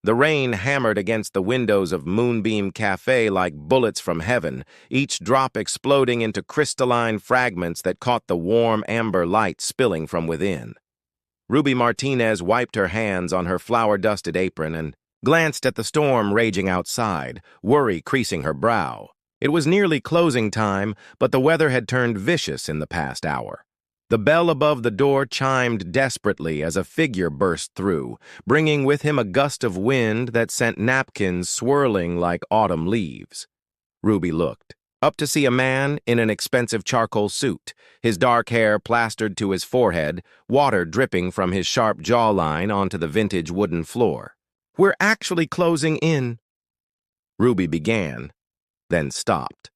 The rain hammered against the windows of Moonbeam Café like bullets from heaven, each drop exploding into crystalline fragments that caught the warm amber light spilling from within. Ruby Martinez wiped her hands on her flour-dusted apron and glanced at the storm raging outside, worry creasing her brow. It was nearly closing time, but the weather had turned vicious in the past hour. The bell above the door chimed desperately as a figure burst through, bringing with him a gust of wind that sent napkins swirling like autumn leaves. Ruby looked, up to see a man in an expensive charcoal suit, his dark hair plastered to his forehead, water dripping from his sharp jawline onto the vintage wooden floor. "We're actually closing in," Ruby began, then stopped.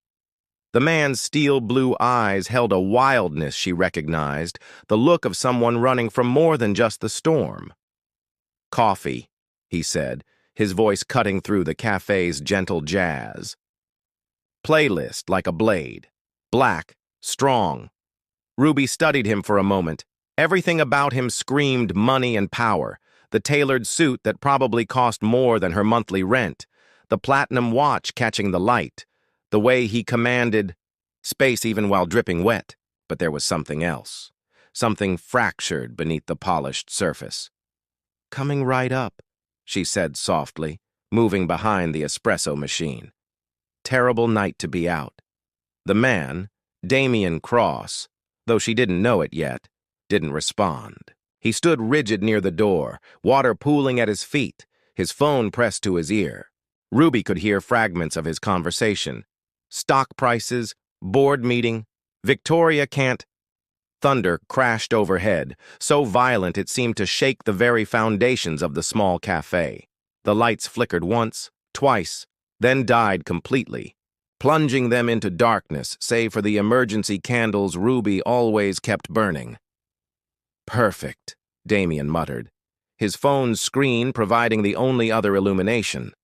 The man's steel-blue eyes held a wildness she recognized, the look of someone running from more than just the storm. "Coffee," he said, his voice cutting through the cafe's gentle jazz. Playlist like a blade. Black, strong. Ruby studied him for a moment. Everything about him screamed money and power. The tailored suit that probably cost more than her monthly rent. The platinum watch catching the light. The way he commanded space even while dripping wet. But there was something else. Something fractured beneath the polished surface. "Coming right up," she said softly, moving behind the espresso machine. Terrible night to be out. The man, Damian Cross, though she didn't know it yet, didn't respond. He stood rigid near the door, water pooling at his feet, his phone pressed to his ear. Ruby could hear fragments of his conversation. Stock prices, board meeting, Victoria can't. Thunder crashed overhead, so violent it seemed to shake the very foundations of the small cafe. The lights flickered once, twice, then died completely, plunging them into darkness save for the emergency candles Ruby always kept burning. "Perfect," Damian muttered, his phone's screen providing the only other illumination.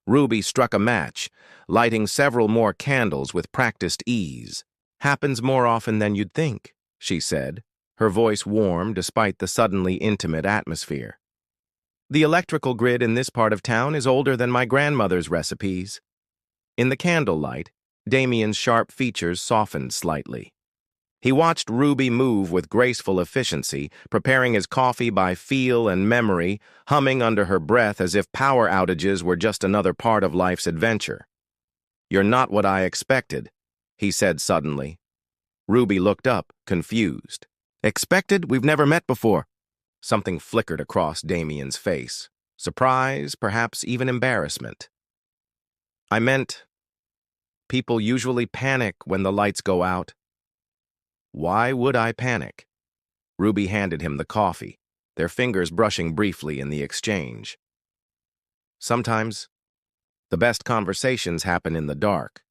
Ruby struck a match, lighting several more candles with practiced ease. "Happens more often than you'd think," she said, her voice warm despite the suddenly intimate atmosphere. "The electrical grid in this part of town is older than my grandmother's recipes." In the candlelight, Damian's sharp features softened slightly. He watched Ruby move with graceful efficiency, preparing his coffee by feel and memory, humming under her breath as if power outages were just another part of life's adventure. "You're not what I expected," he said suddenly. Ruby looked up, confused. "Expected? We've never met before." Something flickered across Damian's face. Surprise, perhaps even embarrassment. "I meant, people usually panic when the lights go out." "Why would I panic?" Ruby handed him the coffee, their fingers brushing briefly in the exchange. "Sometimes, the best conversations happen in the dark."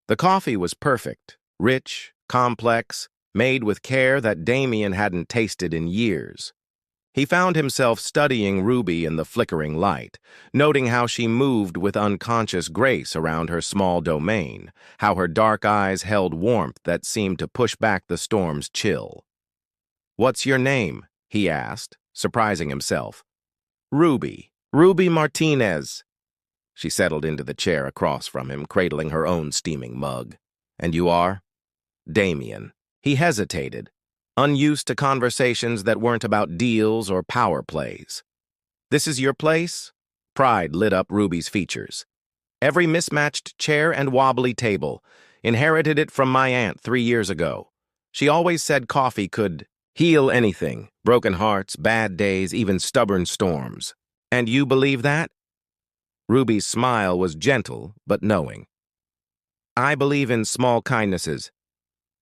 The coffee was perfect, rich, complex, made with care that Damian hadn't tasted in years. He found himself studying Ruby in the flickering light, noting how she moved with unconscious grace around her small domain, how her dark eyes held warmth that seemed to push back the storm's chill. "What's your name?" he asked, surprising himself. Ruby Martinez." She settled into the chair across from him, cradling her own steaming mug. "And you are?" "Damian." He hesitated, unused to conversations that weren't about deals or power plays. "This is your place?" Pride lit up Ruby's features. "Every mismatched chair and wobbly table. Inherited it from my aunt 3 years ago. She always said coffee could heal anything, broken hearts, bad days, even stubborn storms. And you believe that?" Ruby's smile was gentle but knowing. "I believe in small kindnesses.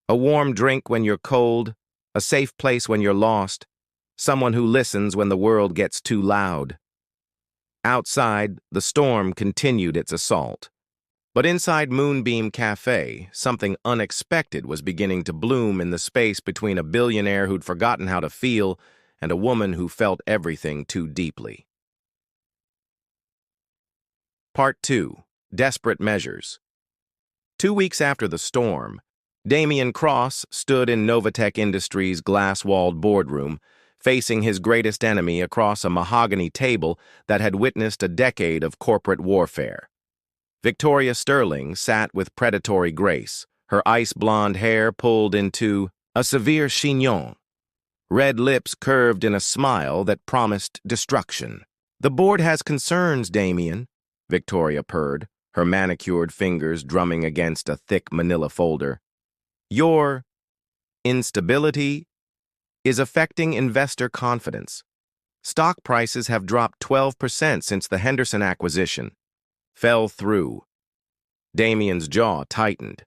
A warm drink when you're cold, a safe place when you're lost, someone who listens when the world gets too loud." Outside, the storm continued its assault. But inside Moonbeam Café, something unexpected was beginning to bloom in the space between a billionaire who'd forgotten how to feel and a woman who felt everything too deeply. Part 2. Desperate Measures. 2 weeks after the storm, Damian Cross stood in Novatech Industries' glass-walled boardroom, facing his greatest enemy across a mahogany table that had witnessed a decade of corporate warfare. Victoria Sterling sat with predatory grace, her ice-blonde hair pulled into a severe chignon, red lips curved in a smile that promised destruction. "The board has concerns, Damien," Victoria purred, her manicured fingers drumming against a thick manila folder. "Your instability is affecting investor confidence. Stock prices have dropped 12% since the Henderson acquisition. Fell through." Damien's jaw tightened.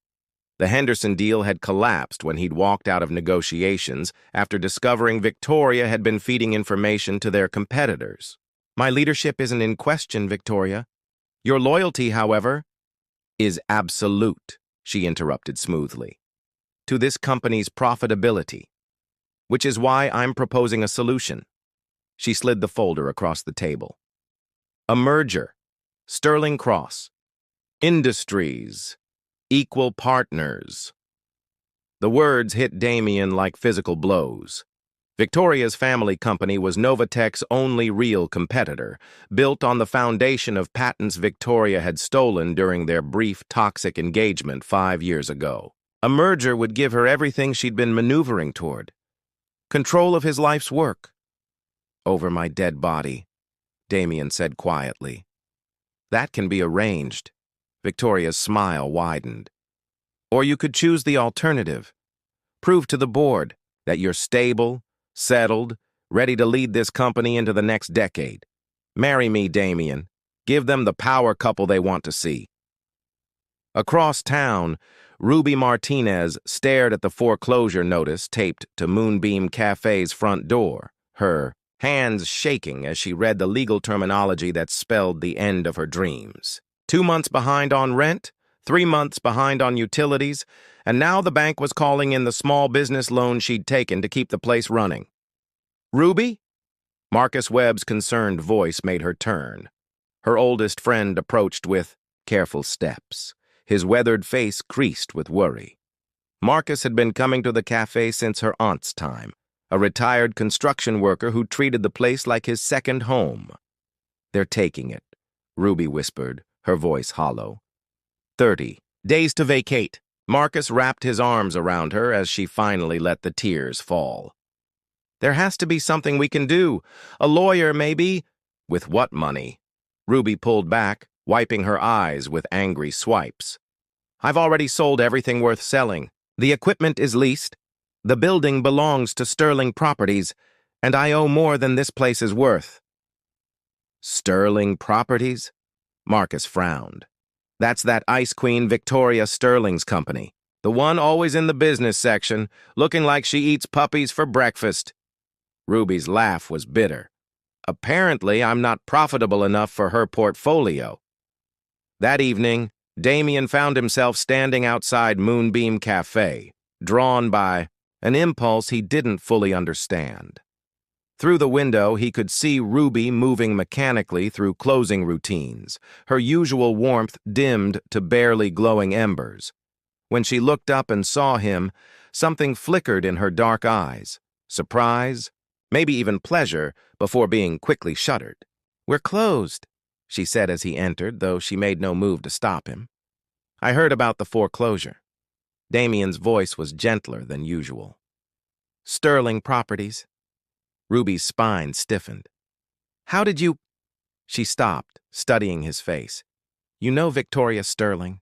The Henderson deal had collapsed when he'd walked out of negotiations after discovering Victoria had been feeding information to their competitors. "My leadership isn't in question, Victoria. Your loyalty, however, is absolute," she interrupted smoothly, "to this company's profitability, which is why I'm proposing a solution." She slid the folder across the table. "A merger. Sterling Cross. Industries. Equal partners." The words hit Damien like physical blows. Victoria's family company was Novatech's only real competitor, built on the foundation of patents Victoria had stolen during their brief toxic engagement 5 years ago. A merger would give her everything she'd been maneuvering toward. Control of his life's work. "Over my dead body," Damien said quietly. "That can be arranged." Victoria's smile widened. "Or you could choose the alternative. Prove to the board that you're stable, settled, ready to lead this company into the next decade. Marry me, Damien. Give them the power couple they want to see." Across town, Ruby Martinez stared at the foreclosure notice taped to Moonbeam Café's front door, her hands shaking as she read the legal terminology that spelled the end of her dreams. 2 months behind on rent, 3 months behind on utilities, and now the bank was calling in the small business loan she'd taken to keep the place running. "Ruby?" Marcus Webb's concerned voice made her turn. Her oldest friend approached with careful steps, his weathered face creased with worry. Marcus had been coming to the cafe since her aunt's time, a retired construction worker who treated the place like his second home. "They're taking it," Ruby whispered, her voice hollow. 30 days to vacate." Marcus wrapped his arms around her as she finally let the tears fall. "There has to be something we can do. A lawyer, maybe." "With what money?" Ruby pulled back, wiping her eyes with angry swipes. "I've already sold everything worth selling. The equipment is leased. The building belongs to Sterling Properties, and I owe more than this place is worth." "Sterling Properties?" Marcus frowned. "That's that Ice Queen Victoria Sterling's company. The one always in the business section, looking like she eats puppies for breakfast." Ruby's laugh was bitter. "Apparently, I'm not profitable enough for her portfolio." That evening, Damien found himself standing outside Moonbeam Café, drawn by an impulse he didn't fully understand. Through the window, he could see Ruby moving mechanically through closing routines, her usual warmth dimmed to barely glowing embers. When she looked up and saw him, something flickered in her dark eyes. Surprise, maybe even pleasure, before being quickly shuttered. "We're closed," she said as he entered, though she made no move to stop him. "I heard about the foreclosure." Damien's voice was gentler than usual. "Sterling Properties." Ruby's spine stiffened. "How did you—" She stopped, studying his face. "You know Victoria Sterling?"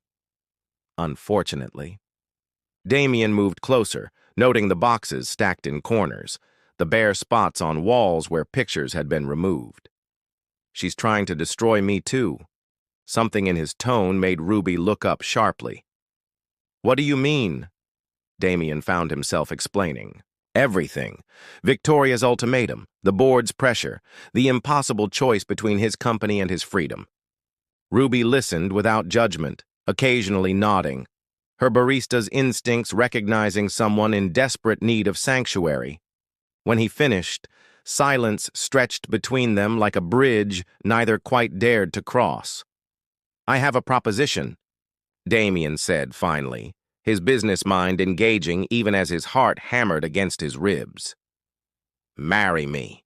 "Unfortunately." Damien moved closer, noting the boxes stacked in corners, the bare spots on walls where pictures had been removed. "She's trying to destroy me too." Something in his tone made Ruby look up sharply. "What do you mean?" Damien found himself explaining. Everything. Victoria's ultimatum, the board's pressure, the impossible choice between his company and his freedom. Ruby listened without judgment, occasionally nodding, her barista's instincts recognizing someone in desperate need of sanctuary. When he finished, silence stretched between them like a bridge neither quite dared to cross. "I have a proposition," Damien said finally, his business mind engaging even as his heart hammered against his ribs. Marry me.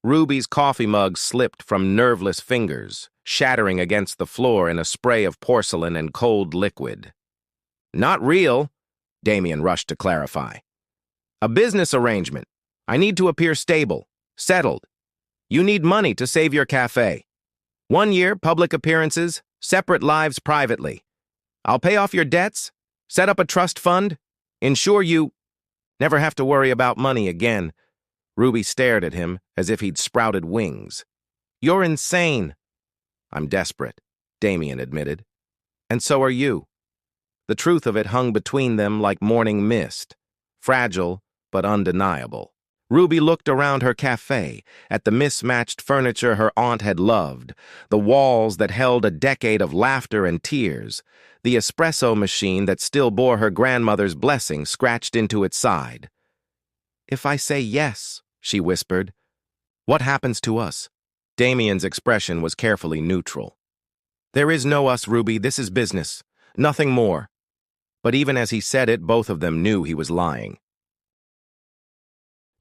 Ruby's coffee mug slipped from nerveless fingers, shattering against the floor in a spray of porcelain and cold liquid. Not real, Damien rushed to clarify. A business arrangement. I need to appear stable, settled. You need money to save your cafe. 1 year, public appearances, separate lives privately. I'll pay off your debts, set up a trust fund, ensure you never have to worry about money again. Ruby stared at him as if he'd sprouted wings. You're insane. I'm desperate, Damien admitted. And so are you. The truth of it hung between them like morning mist, fragile but undeniable. Ruby looked around her cafe, at the mismatched furniture her aunt had loved, the walls that held a decade of laughter and tears, the espresso machine that still bore her grandmother's blessing scratched into its side. If I say yes, she whispered, what happens to us? Damien's expression was carefully neutral. There is no us, Ruby, this is business, nothing more. But even as he said it, both of them knew he was lying.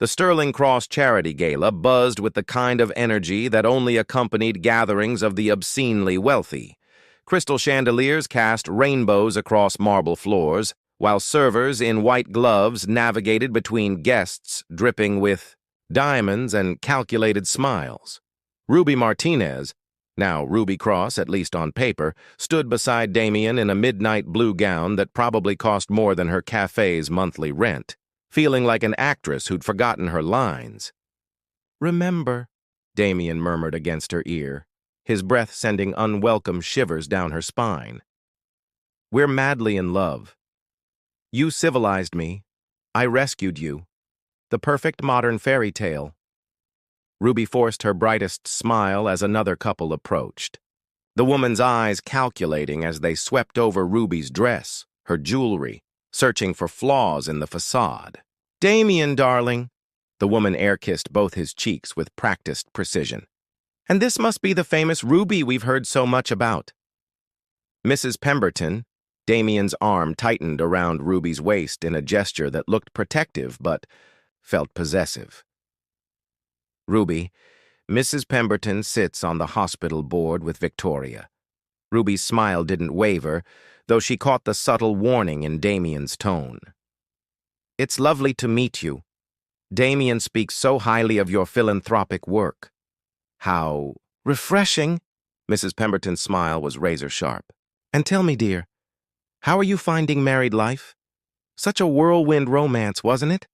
The Sterling Cross Charity Gala buzzed with the kind of energy that only accompanied gatherings of the obscenely wealthy. Crystal chandeliers cast rainbows across marble floors, while servers in white gloves navigated between guests dripping with diamonds and calculated smiles. Ruby Martinez, now Ruby Cross, at least on paper, stood beside Damien in a midnight blue gown that probably cost more than her cafe's monthly rent, feeling like an actress who'd forgotten her lines. Remember, Damien murmured against her ear, his breath sending unwelcome shivers down her spine. We're madly in love. You civilized me. I rescued you. The perfect modern fairy tale. Ruby forced her brightest smile as another couple approached, the woman's eyes calculating as they swept over Ruby's dress, her jewelry, searching for flaws in the facade. Damien, darling. The woman air-kissed both his cheeks with practiced precision. And this must be the famous Ruby we've heard so much about. Mrs. Pemberton, Damien's arm tightened around Ruby's waist in a gesture that looked protective but felt possessive. Ruby, Mrs. Pemberton sits on the hospital board with Victoria. Ruby's smile didn't waver, though she caught the subtle warning in Damien's tone. It's lovely to meet you. Damien speaks so highly of your philanthropic work. How refreshing! Mrs. Pemberton's smile was razor-sharp. And tell me, dear, how are you finding married life? Such a whirlwind romance, wasn't it?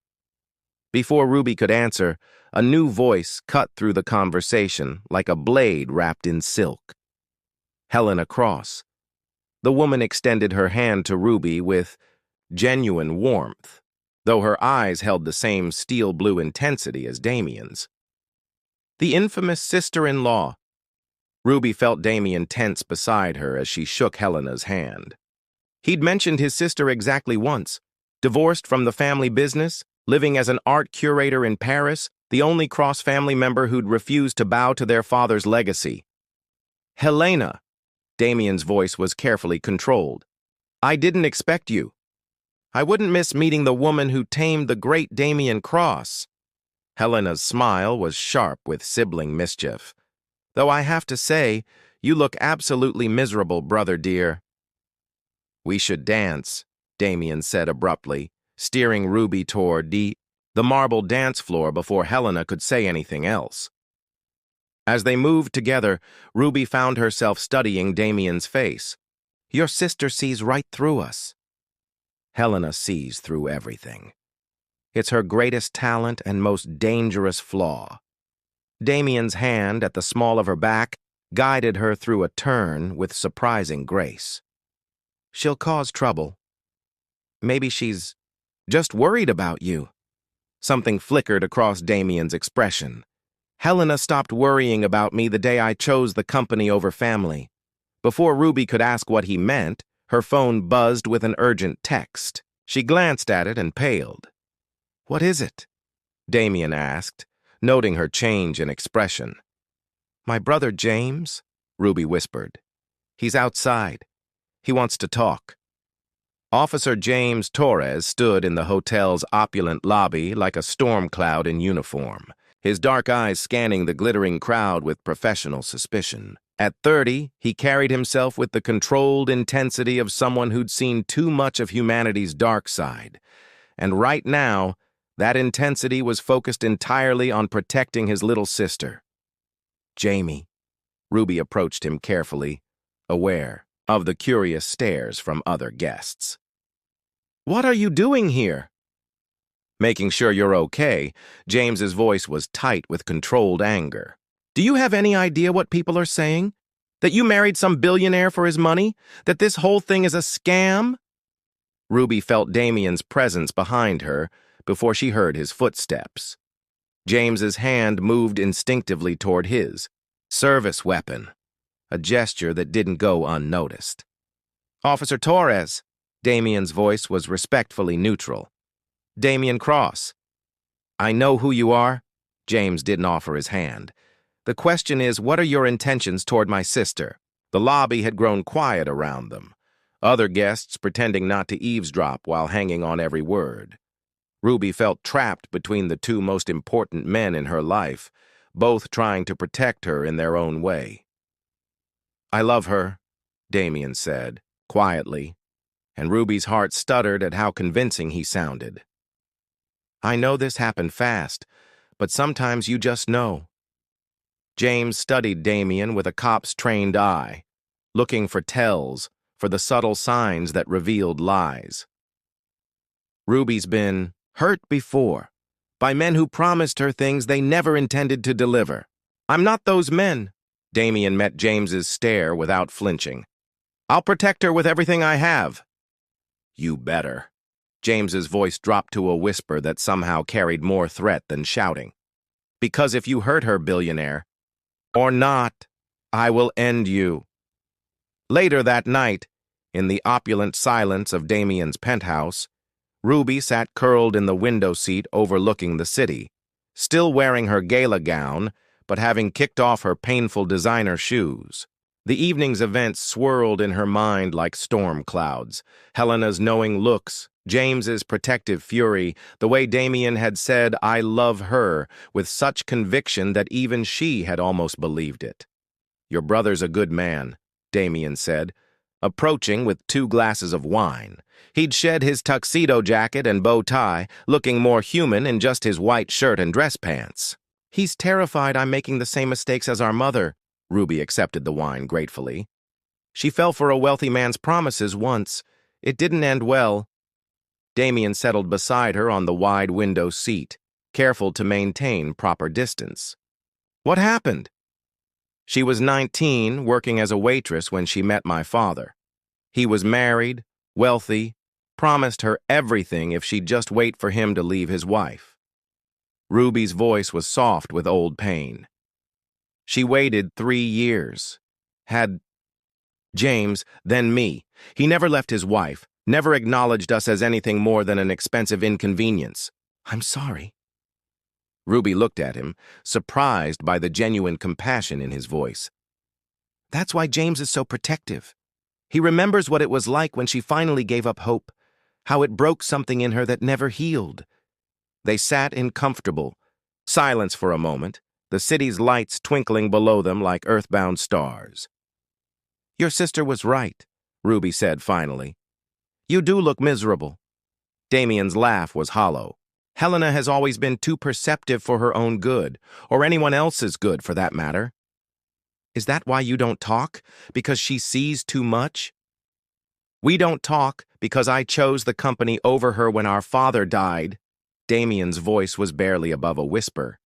Before Ruby could answer, a new voice cut through the conversation like a blade wrapped in silk. Helena Cross. The woman extended her hand to Ruby with genuine warmth, though her eyes held the same steel-blue intensity as Damien's. The infamous sister-in-law. Ruby felt Damien tense beside her as she shook Helena's hand. He'd mentioned his sister exactly once, divorced from the family business, living as an art curator in Paris, the only Cross family member who'd refused to bow to their father's legacy. Helena, Damien's voice was carefully controlled. I didn't expect you. I wouldn't miss meeting the woman who tamed the great Damien Cross. Helena's smile was sharp with sibling mischief. Though I have to say, you look absolutely miserable, brother dear. We should dance, Damien said abruptly, steering Ruby toward the marble dance floor before Helena could say anything else. As they moved together, Ruby found herself studying Damien's face. Your sister sees right through us. Helena sees through everything. It's her greatest talent and most dangerous flaw. Damien's hand at the small of her back guided her through a turn with surprising grace. She'll cause trouble. Maybe she's just worried about you. Something flickered across Damien's expression. Helena stopped worrying about me the day I chose the company over family. Before Ruby could ask what he meant, her phone buzzed with an urgent text. She glanced at it and paled. What is it? Damien asked, noting her change in expression. My brother James, Ruby whispered. He's outside. He wants to talk. Officer James Torres stood in the hotel's opulent lobby like a storm cloud in uniform, his dark eyes scanning the glittering crowd with professional suspicion. At 30, he carried himself with the controlled intensity of someone who'd seen too much of humanity's dark side. And right now, that intensity was focused entirely on protecting his little sister. Jamie. Ruby approached him carefully, aware of the curious stares from other guests. "What are you doing here?" Making sure you're okay, James's voice was tight with controlled anger. "Do you have any idea what people are saying? That you married some billionaire for his money? That this whole thing is a scam?" Ruby felt Damien's presence behind her before she heard his footsteps. James's hand moved instinctively toward his service weapon, a gesture that didn't go unnoticed. "Officer Torres." Damien's voice was respectfully neutral. "Damien Cross." "I know who you are." James didn't offer his hand. "The question is, what are your intentions toward my sister?" The lobby had grown quiet around them, other guests pretending not to eavesdrop while hanging on every word. Ruby felt trapped between the two most important men in her life, both trying to protect her in their own way. "I love her," Damien said, quietly, and Ruby's heart stuttered at how convincing he sounded. "I know this happened fast, but sometimes you just know." James studied Damien with a cop's trained eye, looking for tells, for the subtle signs that revealed lies. Ruby's been hurt before, by men who promised her things they never intended to deliver. "I'm not those men." Damien met James's stare without flinching. "I'll protect her with everything I have." "You better." James's voice dropped to a whisper that somehow carried more threat than shouting. "Because if you hurt her, billionaire, or not, I will end you." Later that night, in the opulent silence of Damien's penthouse, Ruby sat curled in the window seat overlooking the city, still wearing her gala gown, but having kicked off her painful designer shoes. The evening's events swirled in her mind like storm clouds. Helena's knowing looks, James's protective fury, the way Damien had said, "I love her," with such conviction that even she had almost believed it. "Your brother's a good man," Damien said, approaching with 2 glasses of wine. He'd shed his tuxedo jacket and bow tie, looking more human in just his white shirt and dress pants. "He's terrified I'm making the same mistakes as our mother." Ruby accepted the wine gratefully. "She fell for a wealthy man's promises once. It didn't end well." Damien settled beside her on the wide window seat, careful to maintain proper distance. "What happened?" "She was 19, working as a waitress when she met my father. He was married, wealthy, promised her everything if she'd just wait for him to leave his wife." Ruby's voice was soft with old pain. "She waited 3 years. Had James, then me. He never left his wife, never acknowledged us as anything more than an expensive inconvenience." "I'm sorry." Ruby looked at him, surprised by the genuine compassion in his voice. "That's why James is so protective. He remembers what it was like when she finally gave up hope, how it broke something in her that never healed." They sat in comfortable silence for a moment, the city's lights twinkling below them like earthbound stars. "Your sister was right," Ruby said finally. "You do look miserable." Damien's laugh was hollow. "Helena has always been too perceptive for her own good, or anyone else's good for that matter." "Is that why you don't talk? Because she sees too much?" "We don't talk because I chose the company over her when our father died." Damien's voice was barely above a whisper.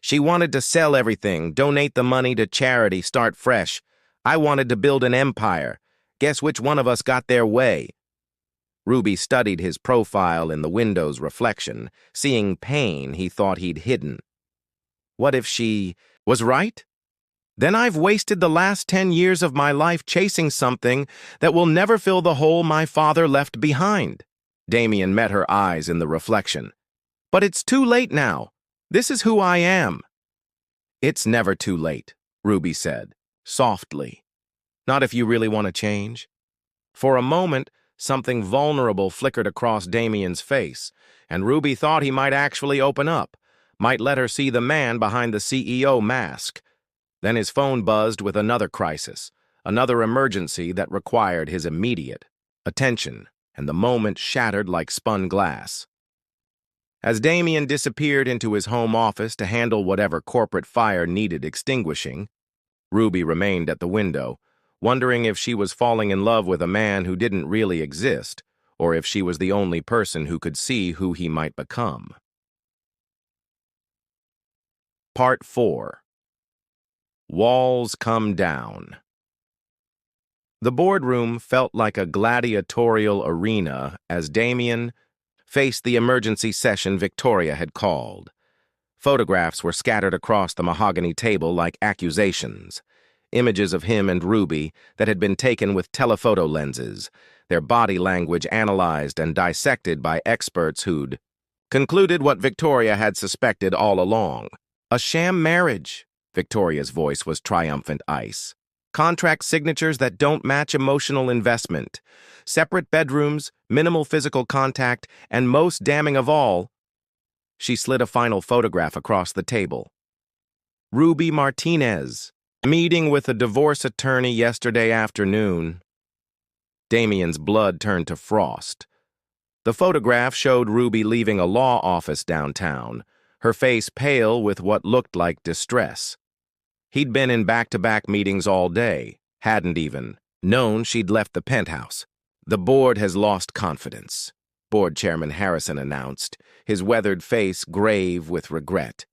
"She wanted to sell everything, donate the money to charity, start fresh. I wanted to build an empire. Guess which one of us got their way?" Ruby studied his profile in the window's reflection, seeing pain he thought he'd hidden. "What if she was right? Then I've wasted the last 10 years of my life chasing something that will never fill the hole my father left behind." Damien met her eyes in the reflection. "But it's too late now. This is who I am." "It's never too late," Ruby said, softly. "Not if you really want to change." For a moment, Something vulnerable flickered across Damien's face, and Ruby thought he might actually open up, might let her see the man behind the CEO mask. Then his phone buzzed with another crisis, another emergency that required his immediate attention, and the moment shattered like spun glass. As Damien disappeared into his home office to handle whatever corporate fire needed extinguishing, Ruby remained at the window, wondering if she was falling in love with a man who didn't really exist, or if she was the only person who could see who he might become. Part 4. Walls Come Down. The boardroom felt like a gladiatorial arena as Damien faced the emergency session Victoria had called. Photographs were scattered across the mahogany table like accusations, images of him and Ruby that had been taken with telephoto lenses, their body language analyzed and dissected by experts who'd concluded what Victoria had suspected all along. A sham marriage. Victoria's voice was triumphant ice. Contract signatures that don't match emotional investment. Separate bedrooms, minimal physical contact, and most damning of all, she slid a final photograph across the table. Ruby Martinez, meeting with a divorce attorney yesterday afternoon. Damien's blood turned to frost. The photograph showed Ruby leaving a law office downtown, her face pale with what looked like distress. He'd been in back-to-back meetings all day, hadn't even known she'd left the penthouse. The board has lost confidence, Board Chairman Harrison announced, his weathered face grave with regret.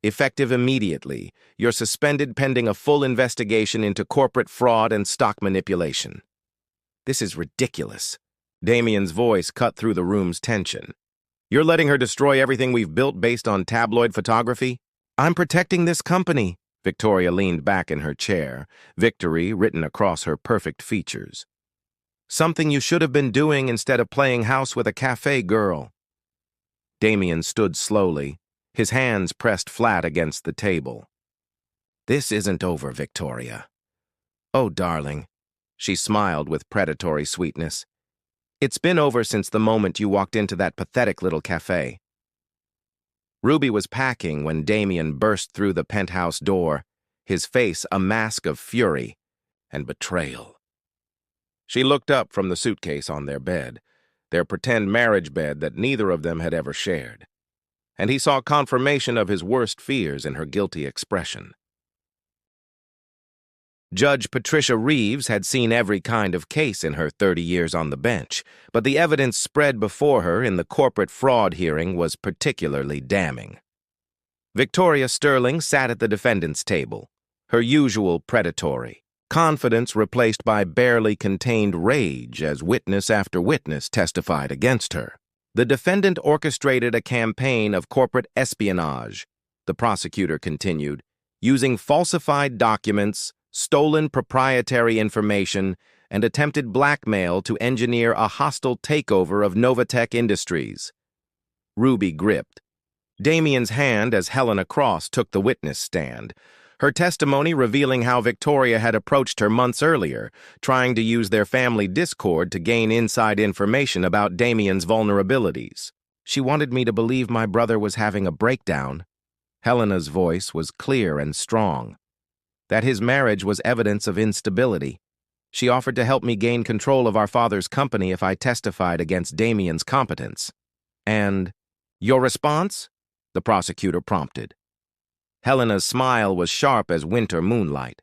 Effective immediately, you're suspended pending a full investigation into corporate fraud and stock manipulation. This is ridiculous. Damien's voice cut through the room's tension. You're letting her destroy everything we've built based on tabloid photography? I'm protecting this company. Victoria leaned back in her chair, victory written across her perfect features. Something you should have been doing instead of playing house with a cafe girl. Damien stood slowly, his hands pressed flat against the table. This isn't over, Victoria. Oh, darling. She smiled with predatory sweetness. It's been over since the moment you walked into that pathetic little cafe. Ruby was packing when Damien burst through the penthouse door, his face a mask of fury and betrayal. She looked up from the suitcase on their bed, their pretend marriage bed that neither of them had ever shared, and he saw confirmation of his worst fears in her guilty expression. Judge Patricia Reeves had seen every kind of case in her 30 years on the bench, but the evidence spread before her in the corporate fraud hearing was particularly damning. Victoria Sterling sat at the defendant's table, her usual predatory, confidence replaced by barely contained rage as witness after witness testified against her. The defendant orchestrated a campaign of corporate espionage, the prosecutor continued, using falsified documents, stolen proprietary information, and attempted blackmail to engineer a hostile takeover of Novatech Industries. Ruby gripped Damien's hand as Helena Cross took the witness stand, her testimony revealing how Victoria had approached her months earlier, trying to use their family discord to gain inside information about Damien's vulnerabilities. She wanted me to believe my brother was having a breakdown. Helena's voice was clear and strong. That his marriage was evidence of instability. She offered to help me gain control of our father's company if I testified against Damien's competence. And your response? The prosecutor prompted. Helena's smile was sharp as winter moonlight.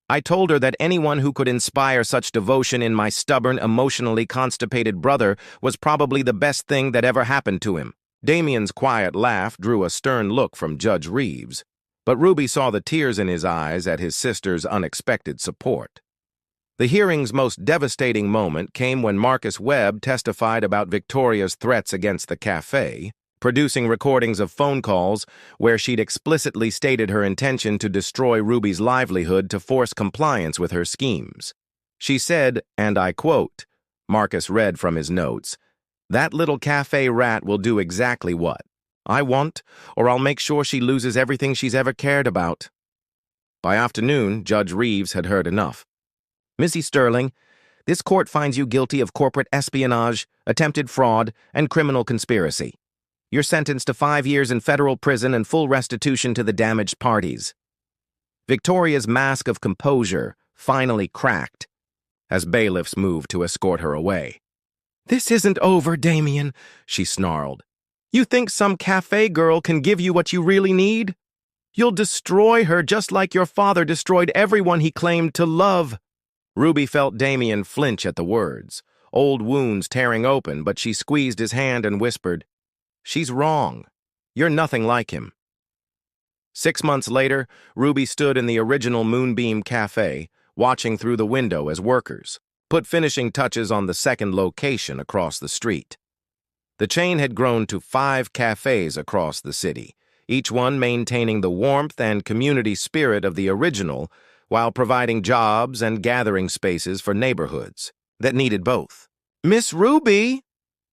I told her that anyone who could inspire such devotion in my stubborn, emotionally constipated brother was probably the best thing that ever happened to him. Damien's quiet laugh drew a stern look from Judge Reeves, but Ruby saw the tears in his eyes at his sister's unexpected support. The hearing's most devastating moment came when Marcus Webb testified about Victoria's threats against the cafe, producing recordings of phone calls where she'd explicitly stated her intention to destroy Ruby's livelihood to force compliance with her schemes. She said, and I quote, Marcus read from his notes, "That little cafe rat will do exactly what I want, or I'll make sure she loses everything she's ever cared about." By afternoon, Judge Reeves had heard enough. Missy Sterling, This court finds you guilty of corporate espionage, attempted fraud, and criminal conspiracy. You're sentenced to 5 years in federal prison and full restitution to the damaged parties. Victoria's mask of composure finally cracked as bailiffs moved to escort her away. "This isn't over, Damien," she snarled. "You think some cafe girl can give you what you really need? You'll destroy her just like your father destroyed everyone he claimed to love." Ruby felt Damien flinch at the words, old wounds tearing open, but she squeezed his hand and whispered, "She's wrong. You're nothing like him." 6 months later, Ruby stood in the original Moonbeam Café, watching through the window as workers put finishing touches on the second location across the street. The chain had grown to 5 cafes across the city, each one maintaining the warmth and community spirit of the original while providing jobs and gathering spaces for neighborhoods that needed both. "Miss Ruby!"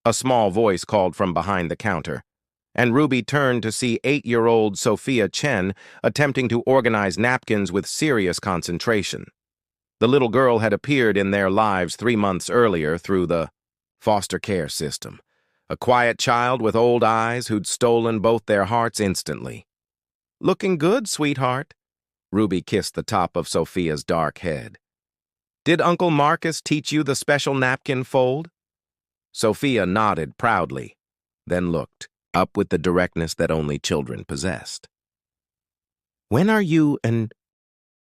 a small voice called from behind the counter, and Ruby turned to see 8-year-old Sophia Chen attempting to organize napkins with serious concentration. The little girl had appeared in their lives 3 months earlier through the foster care system, a quiet child with old eyes who'd stolen both their hearts instantly. "Looking good, sweetheart." Ruby kissed the top of Sophia's dark head. "Did Uncle Marcus teach you the special napkin fold?" Sophia nodded proudly, then looked up with the directness that only children possessed. "When are you and